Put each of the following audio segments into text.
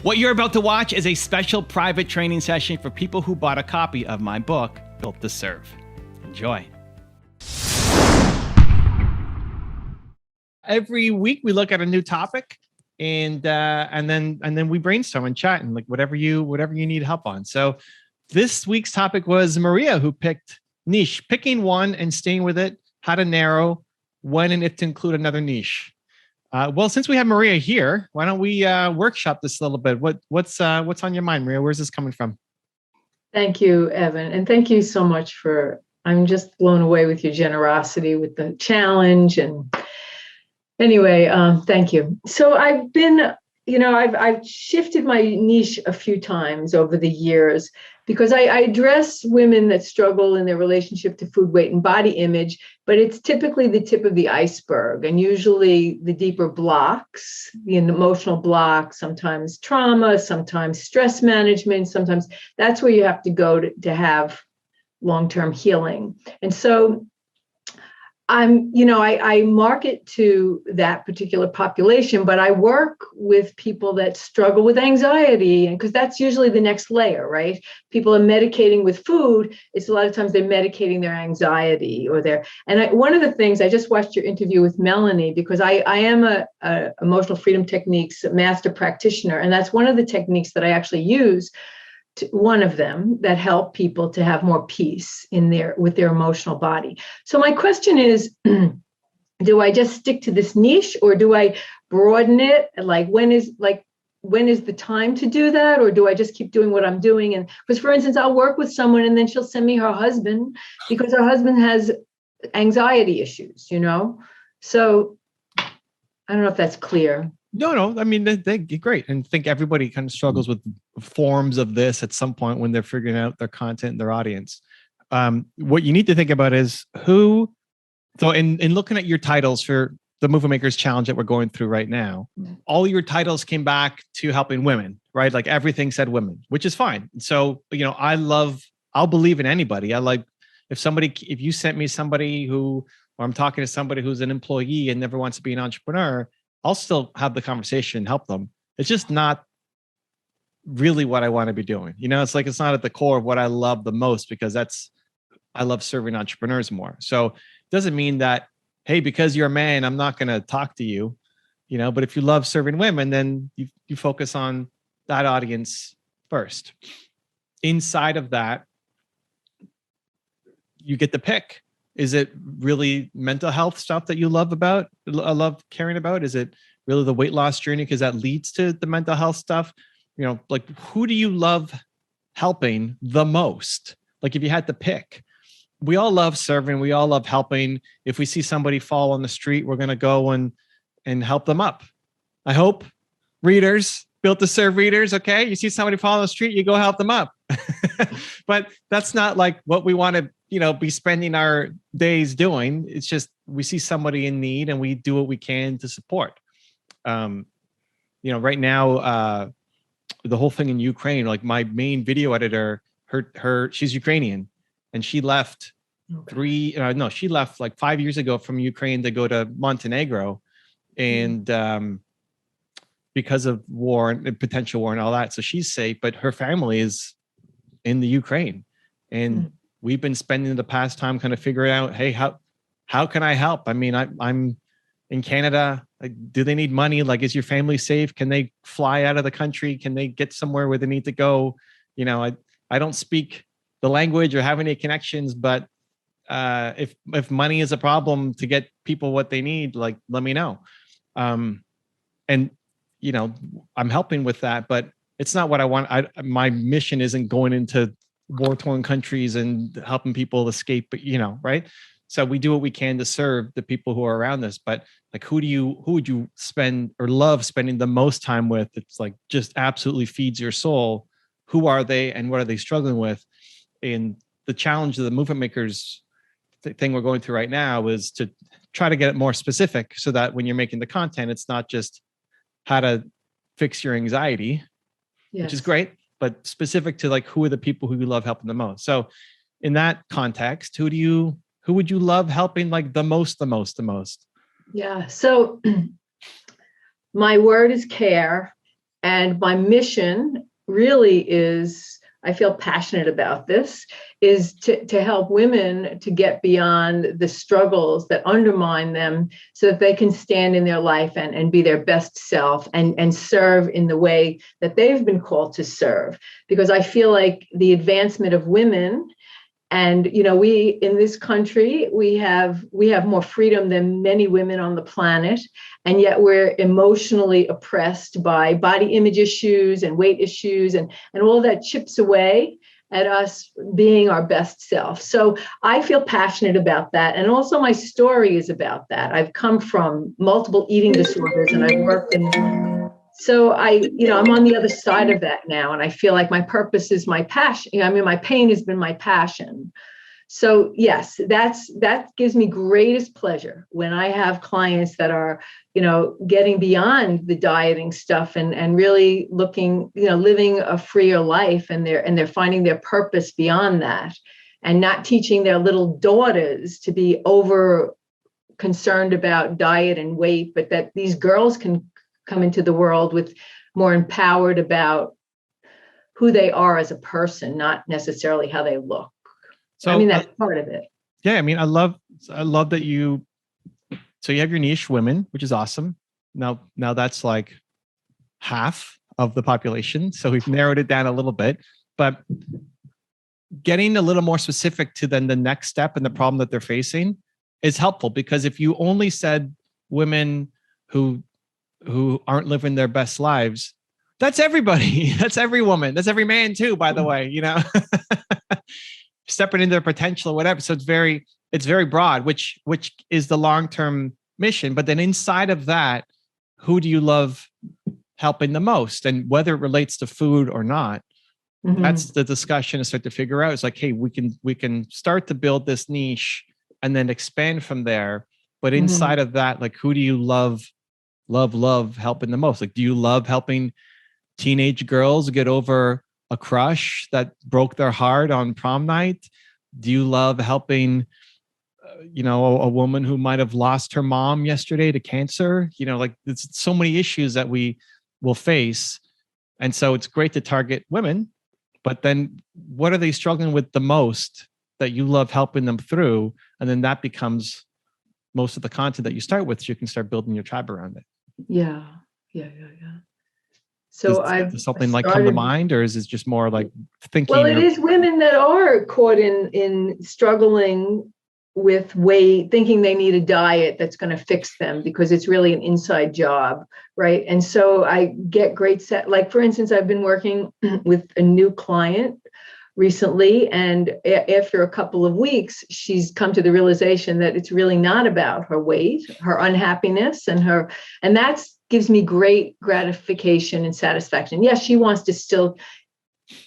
What you're about to watch is a special private training session for people who bought a copy of my book, Built to Serve. Enjoy. Every week we look at a new topic, and then we brainstorm and chat and like whatever you need help on. So this week's topic was Maria, who picked niche, picking one and staying with it, how to narrow when and if to include another niche. Well, since we have Maria here, why don't we workshop this a little bit? What's on your mind, Maria? Where's this coming from? Thank you, Evan. And thank you so much I'm just blown away with your generosity with the challenge. And anyway, thank you. So I've been, I've shifted my niche a few times over the years because I address women that struggle in their relationship to food, weight, and body image, but it's typically the tip of the iceberg, and usually the deeper blocks, the emotional blocks, sometimes trauma, sometimes stress management, sometimes that's where you have to go to have long-term healing. And so I market to that particular population, but I work with people that struggle with anxiety, and because that's usually the next layer, right? People are medicating with food. It's a lot of times they're medicating their anxiety one of the things, I just watched your interview with Melanie, because I am a emotional freedom techniques master practitioner. And that's one of the techniques that I actually use, one of them that help people to have more peace with their emotional body. So my question is, do I just stick to this niche, or do I broaden it? Like when is the time to do that? Or do I just keep doing what I'm doing? And because, for instance, I'll work with someone and then she'll send me her husband because her husband has anxiety issues, So I don't know if that's clear. No. I mean, they're great. And I think everybody kind of struggles with forms of this at some point when they're figuring out their content and their audience. What you need to think about is so in looking at your titles for the Movement Makers Challenge that we're going through right now, all your titles came back to helping women, right? Like everything said women, which is fine. So, I'll believe in anybody. If you sent me somebody or I'm talking to somebody who's an employee and never wants to be an entrepreneur, I'll still have the conversation, help them. It's just not really what I want to be doing. It's like, it's not at the core of what I love the most, because I love serving entrepreneurs more. So it doesn't mean that, hey, because you're a man, I'm not going to talk to you, but if you love serving women, then you focus on that audience first. Inside of that, you get to pick. Is it really mental health stuff that you love caring about? Is it really the weight loss journey? Because that leads to the mental health stuff. Like, who do you love helping the most? Like, if you had to pick, we all love serving. We all love helping. If we see somebody fall on the street, we're going to go and help them up. I hope readers, Built to Serve readers. Okay. You see somebody fall on the street, you go help them up. But that's not like what we want to, be spending our days doing. It's just, we see somebody in need and we do what we can to support. Right now, the whole thing in Ukraine, like my main video editor, she's Ukrainian, and she left she left like 5 years ago from Ukraine to go to Montenegro, and because of war and potential war and all that. So she's safe, but her family is in the Ukraine, and we've been spending the past time kind of figuring out, hey, how can I help? I mean, I'm in Canada. Like, do they need money? Like, is your family safe? Can they fly out of the country? Can they get somewhere where they need to go? I don't speak the language or have any connections, but if money is a problem to get people what they need, like, let me know. And I'm helping with that, but it's not what I want. My mission isn't going into war-torn countries and helping people escape, right? So we do what we can to serve the people who are around us. But like, who would you spend or love spending the most time with? It's like, just absolutely feeds your soul. Who are they and what are they struggling with? And the challenge of the Movement Makers thing we're going through right now is to try to get it more specific, so that when you're making the content, it's not just how to fix your anxiety, which is great, but specific to like, who are the people who you love helping the most. So in that context, who would you love helping like the most? Yeah. So my word is care. And my mission really is, I feel passionate about this, is to help women to get beyond the struggles that undermine them so that they can stand in their life and be their best self and serve in the way that they've been called to serve. Because I feel like the advancement of women, and we in this country, we have more freedom than many women on the planet, and yet we're emotionally oppressed by body image issues and weight issues, and all that chips away at us being our best self. So I feel passionate about that, and also my story is about that. I've come from multiple eating disorders, and I've worked in. So I'm on the other side of that now, and I feel like my purpose is my passion. My pain has been my passion. So yes, that gives me greatest pleasure when I have clients that are, getting beyond the dieting stuff and really looking, living a freer life, and they're finding their purpose beyond that, and not teaching their little daughters to be over concerned about diet and weight, but that these girls can come into the world with more empowered about who they are as a person, not necessarily how they look. So that's part of it. Yeah, I love that you. So you have your niche, women, which is awesome. Now that's like half of the population. So we've narrowed it down a little bit, but getting a little more specific to then the next step and the problem that they're facing is helpful, because if you only said women who aren't living their best lives, that's everybody. That's every woman. That's every man too, by the way, stepping into their potential or whatever. So it's very broad, which is the long-term mission. But then inside of that, who do you love helping the most? And whether it relates to food or not, that's the discussion to start to figure out. It's like, hey, we can start to build this niche and then expand from there. But inside of that, like, who do you love helping the most? Like, do you love helping teenage girls get over a crush that broke their heart on prom night? Do you love helping, a woman who might have lost her mom yesterday to cancer? Like, there's so many issues that we will face. And so it's great to target women, but then what are they struggling with the most that you love helping them through? And then that becomes most of the content that you start with, so you can start building your tribe around it. Yeah. So does something like come to mind, or is it just more like thinking? Well, it is women that are caught in struggling with weight, thinking they need a diet that's going to fix them, because it's really an inside job, right? And so I get great like, for instance, I've been working with a new client recently, and after a couple of weeks, she's come to the realization that it's really not about her weight, her unhappiness, and that's gives me great gratification and satisfaction. Yes, she wants to still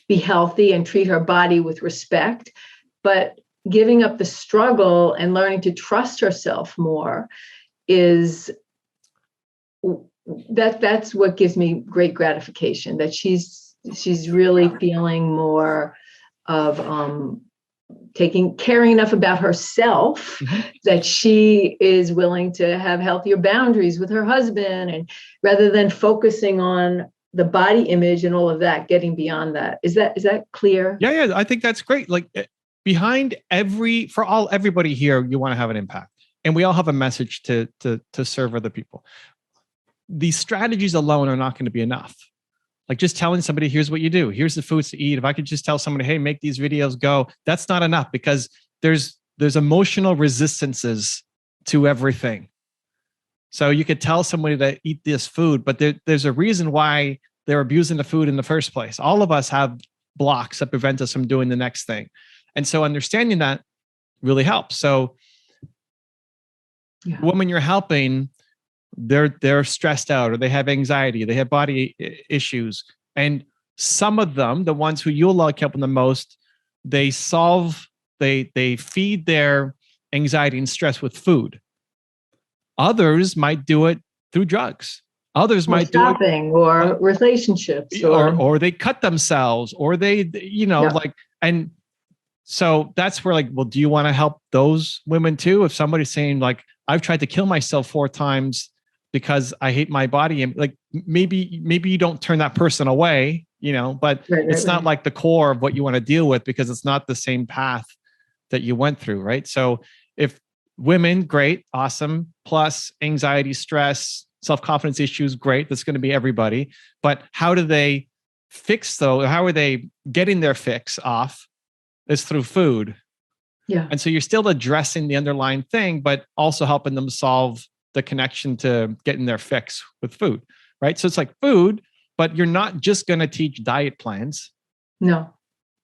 be healthy and treat her body with respect, but giving up the struggle and learning to trust herself more that's what gives me great gratification, that she's really feeling more of caring enough about herself that she is willing to have healthier boundaries with her husband, and rather than focusing on the body image and all of that, getting beyond that. Is that clear? Yeah, I think that's great. Like, behind everybody here, you want to have an impact, and we all have a message to serve other people. These strategies alone are not going to be enough. Like, just telling somebody, here's what you do, here's the foods to eat. If I could just tell somebody, hey, make these videos, go, that's not enough, because there's emotional resistances to everything. So you could tell somebody to eat this food, but there's a reason why they're abusing the food in the first place. All of us have blocks that prevent us from doing the next thing. And so understanding that really helps. So the woman you're helping, they're stressed out, or they have anxiety, they have body issues. And some of them, the ones who you'll like helping the most, they feed their anxiety and stress with food. Others might do it through drugs. Others might do it or relationships, or they cut themselves, or they, like, and so that's where, like, well, do you want to help those women too? If somebody's saying, like, I've tried to kill myself 4 times, because I hate my body. And like, maybe you don't turn that person away, but it's not like the core of what you want to deal with, because it's not the same path that you went through. Right. So if women, great, awesome, plus anxiety, stress, self-confidence issues, great. That's going to be everybody. But how do they fix though? How are they getting their fix off? Is through food. Yeah. And so you're still addressing the underlying thing, but also helping them solve the connection to getting their fix with food, right? So it's like food, but you're not just going to teach diet plans. No.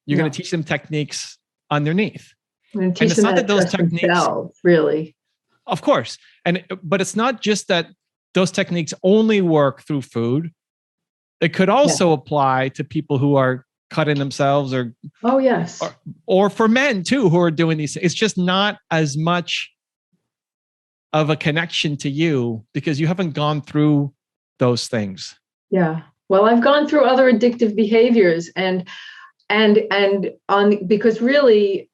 You're going to teach them techniques underneath. And teach them how to trust themselves, really. Of course. But it's not just that those techniques only work through food. It could also apply to people who are cutting themselves or for men too, who are doing these things. It's just not as much of a connection to you because you haven't gone through those things. Yeah. Well, I've gone through other addictive behaviors and because really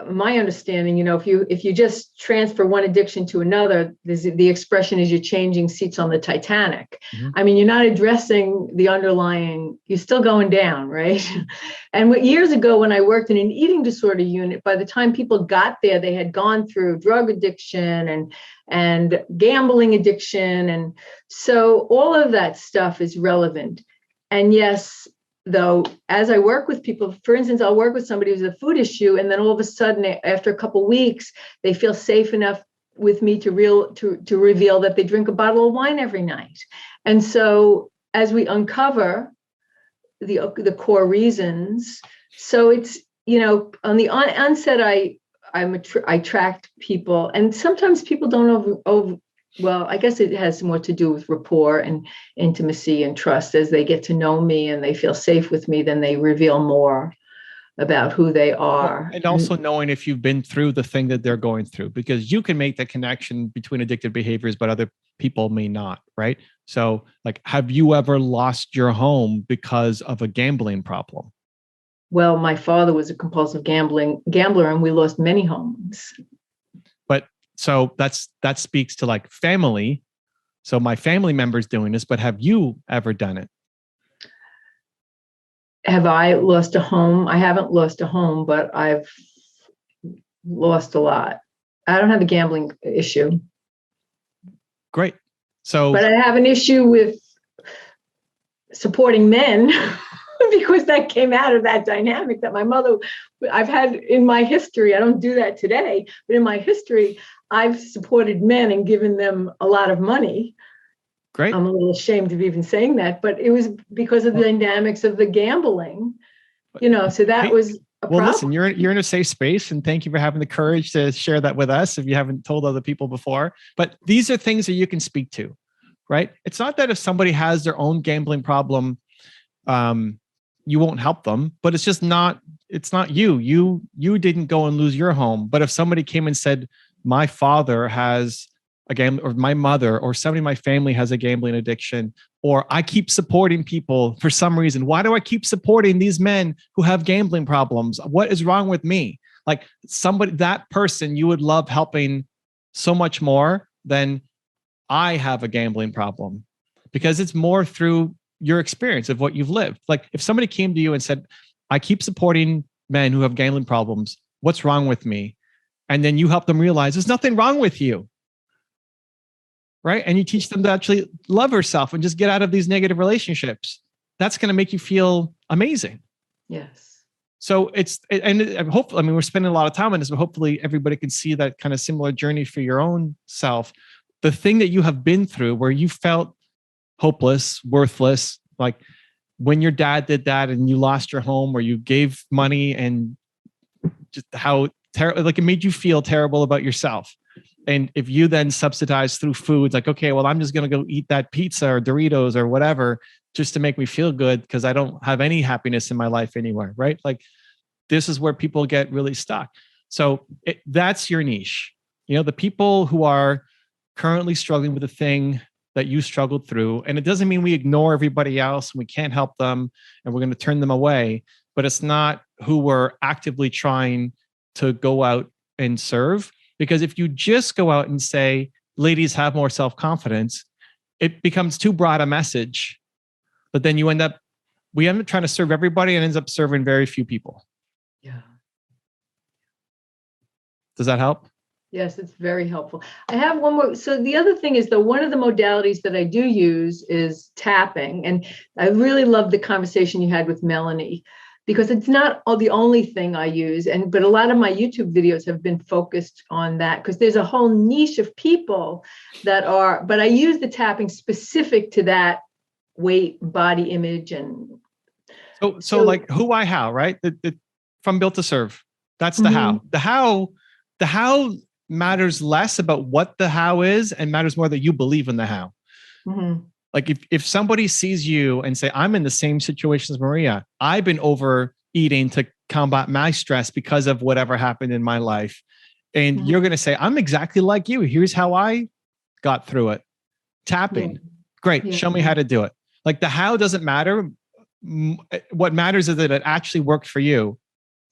my understanding, if you just transfer one addiction to another, the expression is you're changing seats on the Titanic. Mm-hmm. I mean, you're not addressing the underlying, you're still going down, right? And years ago, when I worked in an eating disorder unit, by the time people got there, they had gone through drug addiction and gambling addiction. And so all of that stuff is relevant. And yes, though, as I work with people, for instance, I'll work with somebody who's a food issue, and then all of a sudden, after a couple of weeks, they feel safe enough with me to reveal that they drink a bottle of wine every night. And so, as we uncover the core reasons, so it's on the onset, I tracked people, and sometimes people don't well, I guess it has more to do with rapport and intimacy and trust. As they get to know me and they feel safe with me, then they reveal more about who they are. And also knowing if you've been through the thing that they're going through, because you can make the connection between addictive behaviors, but other people may not, right? So like, have you ever lost your home because of a gambling problem? Well, my father was a compulsive gambler, and we lost many homes. So that speaks to like family. So my family member's doing this, but have you ever done it? Have I lost a home? I haven't lost a home, but I've lost a lot. I don't have a gambling issue. Great. But I have an issue with supporting men because that came out of that dynamic that my mother, I've had in my history. I don't do that today, but in my history, I've supported men and given them a lot of money. Great. I'm a little ashamed of even saying that, but it was because of the dynamics of the gambling, so that was a problem. Well, listen, you're in a safe space, and thank you for having the courage to share that with us if you haven't told other people before. But these are things that you can speak to, right? It's not that if somebody has their own gambling problem, you won't help them, but it's just not, it's not you. You didn't go and lose your home. But if somebody came and said, my father has a gambling, or my mother or somebody in my family has a gambling addiction, or I keep supporting people for some reason. Why do I keep supporting these men who have gambling problems? What is wrong with me? Like that person you would love helping so much more than I have a gambling problem, because it's more through your experience of what you've lived. Like if somebody came to you and said, I keep supporting men who have gambling problems, what's wrong with me? And then you help them realize there's nothing wrong with you, right? And you teach them to actually love herself and just get out of these negative relationships. That's going to make you feel amazing. Yes. So hopefully, we're spending a lot of time on this, but hopefully everybody can see that kind of similar journey for your own self. The thing that you have been through where you felt hopeless, worthless, like when your dad did that and you lost your home, or you gave money and just how like it made you feel terrible about yourself. And if you then subsidize through foods, like, okay, well, I'm just going to go eat that pizza or Doritos or whatever, just to make me feel good, because I don't have any happiness in my life anywhere, right? Like this is where people get really stuck. So that's your niche. The people who are currently struggling with the thing that you struggled through. And it doesn't mean we ignore everybody else and we can't help them and we're going to turn them away, but it's not who we're actively trying to go out and serve. Because if you just go out and say, ladies, have more self-confidence, it becomes too broad a message, but then we end up trying to serve everybody and ends up serving very few people. Yeah. Does that help? Yes, it's very helpful. I have one more. So the other thing is that one of the modalities that I do use is tapping. And I really love the conversation you had with Melanie, because it's not the only thing I use. But a lot of my YouTube videos have been focused on that, because there's a whole niche of people but I use the tapping specific to that weight, body image. And so like who, why, how, right? From Built to Serve. That's the how. The how matters less about what the how is and matters more that you believe in the how. Mm-hmm. Like if somebody sees you and say, I'm in the same situation as Maria, I've been overeating to combat my stress because of whatever happened in my life. And you're going to say, I'm exactly like you. Here's how I got through it. Tapping. Yeah. Great. Yeah. Show me how to do it. Like the how doesn't matter. What matters is that it actually worked for you.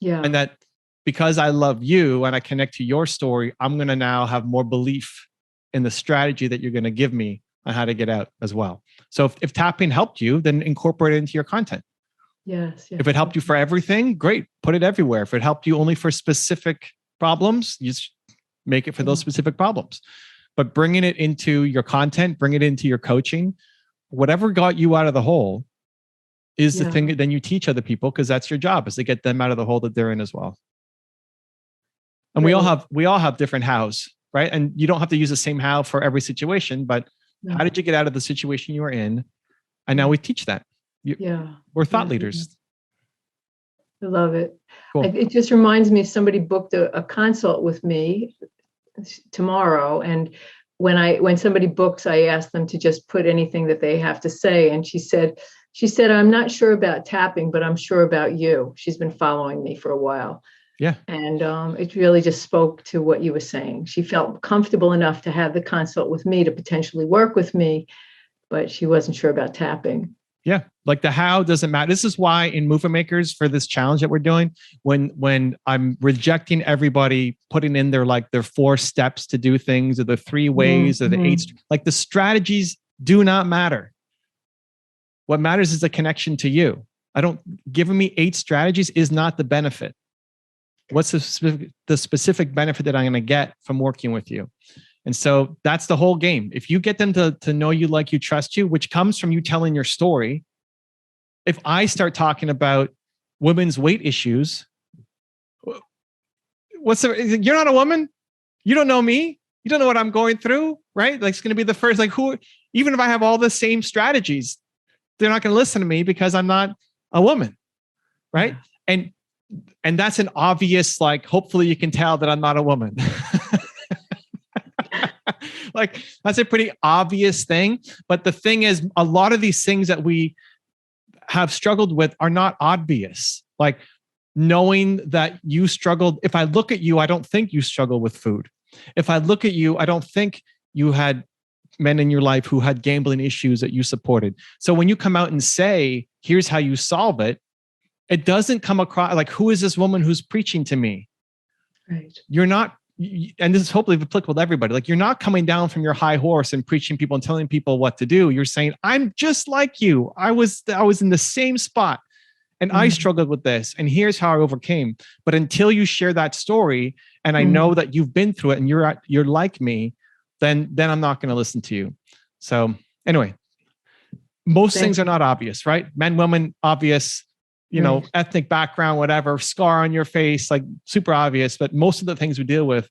Yeah. And that because I love you and I connect to your story, I'm going to now have more belief in the strategy that you're going to give me on how to get out as well. So if tapping helped you, then incorporate it into your content. Yes. If it helped you for everything, great. Put it everywhere. If it helped you only for specific problems, you just make it for those specific problems. But bringing it into your content, bring it into your coaching, whatever got you out of the hole is the thing that then you teach other people, because that's your job, is to get them out of the hole that they're in as well. And we all have different hows, right? And you don't have to use the same how for every situation, but how did you get out of the situation you were in? And now we teach that. We're thought leaders. I love it. Cool. It just reminds me, somebody booked a consult with me tomorrow. And when somebody books, I ask them to just put anything that they have to say. And she said, I'm not sure about tapping, but I'm sure about you. She's been following me for a while. Yeah. And it really just spoke to what you were saying. She felt comfortable enough to have the consult with me to potentially work with me, but she wasn't sure about tapping. Yeah. Like the how doesn't matter. This is why in Movement Makers, for this challenge that we're doing, when I'm rejecting everybody putting in their 4 steps to do things, or the 3 ways, or the 8, like the strategies do not matter. What matters is the connection to you. Giving me 8 strategies is not the benefit. What's the specific benefit that I'm going to get from working with you? And so that's the whole game. If you get them to know you, like you, trust you, which comes from you telling your story. If I start talking about women's weight issues, you're not a woman. You don't know me. You don't know what I'm going through, right? Like it's going to be the first, even if I have all the same strategies, they're not going to listen to me because I'm not a woman, right? Yeah. And that's an obvious, hopefully you can tell that I'm not a woman. That's a pretty obvious thing. But the thing is, a lot of these things that we have struggled with are not obvious. Like knowing that you struggled. If I look at you, I don't think you struggle with food. If I look at you, I don't think you had men in your life who had gambling issues that you supported. So when you come out and say, here's how you solve it, it doesn't come across like, who is this woman who's preaching to me? Right. You're not, and this is hopefully applicable to everybody. Like you're not coming down from your high horse and preaching people and telling people what to do. You're saying, I'm just like you. I was in the same spot and I struggled with this. And here's how I overcame. But until you share that story, and I know that you've been through it and you're like me, then I'm not going to listen to you. So anyway, most things are not obvious, right? Men, women, obvious. Ethnic background, whatever, scar on your face, like super obvious. But most of the things we deal with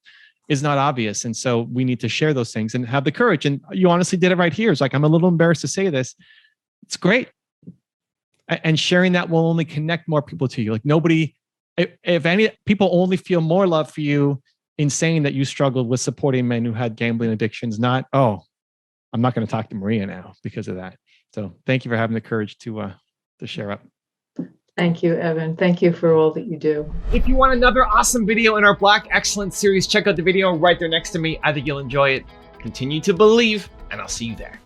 is not obvious. And so we need to share those things and have the courage. And you honestly did it right here. It's like, I'm a little embarrassed to say this. It's great. And sharing that will only connect more people to you. Like nobody, if any people only feel more love for you in saying that you struggled with supporting men who had gambling addictions, not, oh, I'm not going to talk to Maria now because of that. So thank you for having the courage to share up. Thank you, Evan. Thank you for all that you do. If you want another awesome video in our Black Excellence series, check out the video right there next to me. I think you'll enjoy it. Continue to believe, and I'll see you there.